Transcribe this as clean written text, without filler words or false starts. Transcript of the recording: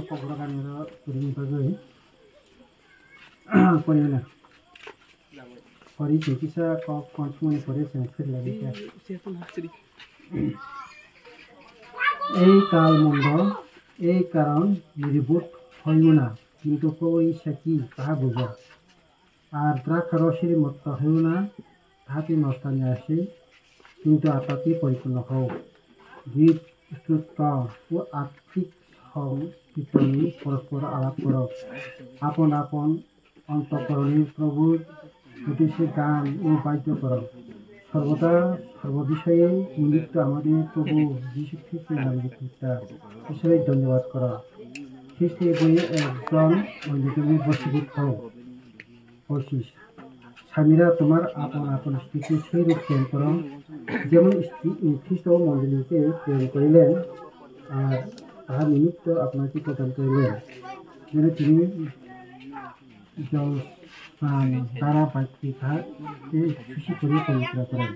pokora kanira turing bagoi koyana kori tekisa ko konsumen করে sensor লাগে এই কাল মন্দ এই কারণ নির্ভুত হইও না কিন্তু কই সাকি তাহা বুঝা আর দ্রাক্ষা রসের মত হইও না তাহাতে নষ্টানে আসে কিন্তু আত্মাতে পরিপূর্ণ হও গীত স্তোত্র ও আত্মিক কীর্তনী পরস্পর আলাপ কর আপন আপন অন্তঃকরণে প্রভুর উদ্দেশ্যে গান ও বাদ্য কর সর্বদা সর্ববিষয়ে নিমিত্ত আমাদের প্রভু যীশু খ্রিস্টের নামে বিষয়ে ধন্যবাদ করা খ্রিস্টের বইয়ে একজন অন্যজনের বশীভূত হও বশিস স্বামীরা তোমার আপন আপন স্ত্রীকে সেই রূপ প্রেম করো যেমন খ্রিস্ট মণ্ডলীকে প্রেম করিলেন আর তাহার নিমিত্ত আপনাকে প্রদান করিলেন যেন তিনি জল স্নান দ্বারা বাক্যে তাহাকে খুশি করে পবিত্র করেন।